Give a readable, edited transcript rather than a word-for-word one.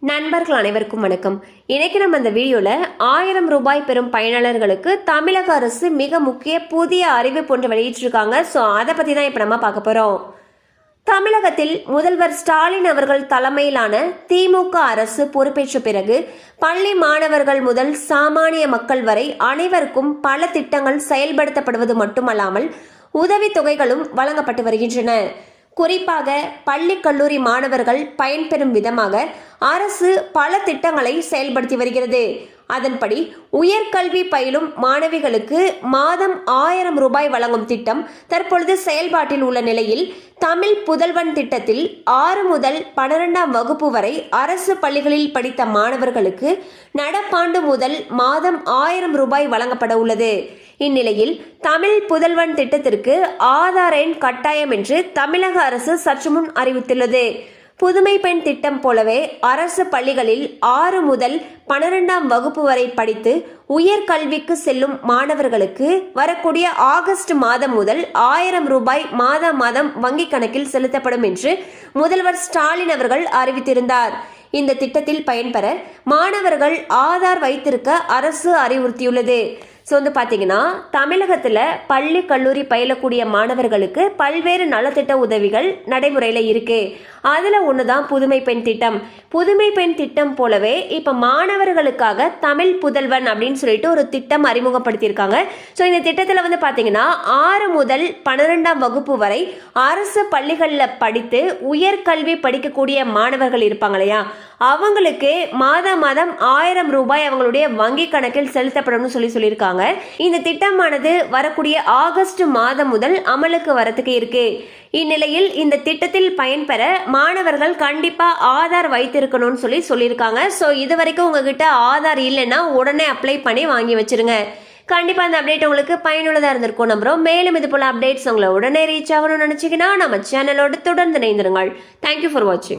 நண்பர்கள் அனைவருக்கும் வணக்கம். இன்னைக்கு நம்ம இந்த வீடியோல 1000 ரூபாய் பெறும் பயனாளர்களுக்கு தமிழக அரசு மிக முக்கிய புதிய அறிவிப்பு ஒன்று வெளியிட்டிருக்காங்க. ஸோ அதை பத்தி தான் இப்ப நம்ம பார்க்க போறோம். தமிழகத்தில் முதல்வர் ஸ்டாலின் அவர்கள் தலைமையிலான திமுக அரசு பொறுப்பேற்ற பிறகு பள்ளி மாணவர்கள் முதல் சாமானிய மக்கள் வரை அனைவருக்கும் பல திட்டங்கள் செயல்படுத்தப்படுவது மட்டுமல்லாமல் உதவித்தொகைகளும் வழங்கப்பட்டு வருகின்றன. குறிப்பாக பள்ளி கல்லூரி மாணவர்கள் பயன்பெறும் விதமாக அரசு பல திட்டங்களை செயல்படுத்தி வருகிறது. அதன்படி உயர்கல்வி பயிலும் மாணவிகளுக்கு மாதம் 1000 ரூபாய் வழங்கும் திட்டம் தற்பொழுது செயல்பாட்டில் உள்ள நிலையில் தமிழ் புதல்வன் திட்டத்தில் 6 முதல் 12ஆம் வகுப்பு வரை அரசு பள்ளிகளில் படித்த மாணவர்களுக்கு நடப்பாண்டு முதல் மாதம் 1000 ரூபாய் வழங்கப்பட உள்ளது. இந்நிலையில் தமிழ் புதல்வன் திட்டத்திற்கு ஆதார் எண் கட்டாயம் என்று தமிழக அரசு சற்று முன் அறிவித்துள்ளது. புதுமை பெண் திட்டம் போலவே அரசு பள்ளிகளில் 6 முதல் 12ஆம் வகுப்பு வரை படித்து உயர்கல்விக்கு செல்லும் மாணவர்களுக்கு வரக்கூடிய ஆகஸ்ட் மாதம் முதல் 1000 ரூபாய் மாதம் வங்கிக் கணக்கில் செலுத்தப்படும் என்று முதல்வர் ஸ்டாலின் அவர்கள் அறிவித்திருந்தார். இந்த திட்டத்தில் பயன்பெற மாணவர்கள் ஆதார் வைத்திருக்க அரசு அறிவுறுத்தியுள்ளது. ஸோ பார்த்தீங்கன்னா தமிழகத்தில் பள்ளி கல்லூரி பயிலக்கூடிய மாணவர்களுக்கு பல்வேறு நலத்திட்ட உதவிகள் நடைமுறையில் இருக்கு. அதில் ஒன்று தான் புதுமை பெண் திட்டம். புதுமை பெண் திட்டம் போலவே இப்போ மாணவர்களுக்காக தமிழ் புதல்வன் அப்படின்னு சொல்லிட்டு ஒரு திட்டம் அறிமுகப்படுத்தியிருக்காங்க. ஸோ இந்த திட்டத்தில் பார்த்தீங்கன்னா 6 முதல் 12ஆம் வகுப்பு வரை அரசு பள்ளிகளில் படித்து உயர்கல்வி படிக்கக்கூடிய மாணவர்கள் இருப்பாங்க இல்லையா, அவங்களுக்கு மாதம் 1000 ரூபாய் அவங்களுடைய வங்கி கணக்கில் செலுத்தப்படும் சொல்லியிருக்காங்க. இந்த திட்டமானது வரக்கூடிய ஆகஸ்ட் மாதம் முதல் அமலுக்கு வரத்துக்கு இருக்கு. இந்நிலையில் இந்த திட்டத்தில் பயன்பெற மாணவர்கள் கண்டிப்பா ஆதார் வைத்திருக்கணும்னு சொல்லியிருக்காங்க. ஸோ இது வரைக்கும் உங்ககிட்ட ஆதார் இல்லைன்னா உடனே அப்ளை பண்ணி வாங்கி வச்சிருங்க. கண்டிப்பா அந்த அப்டேட் உங்களுக்கு பயனுள்ளதா இருந்திருக்கும் நம்புறோம். மேலும் இது போல அப்டேட்ஸ் உங்களை உடனே ரீச் ஆகணும்னு நினைச்சீங்கன்னா நம்ம சேனலோடு தொடர்ந்து இணைந்திருங்கள். தேங்க்யூ ஃபார் வாட்சிங்.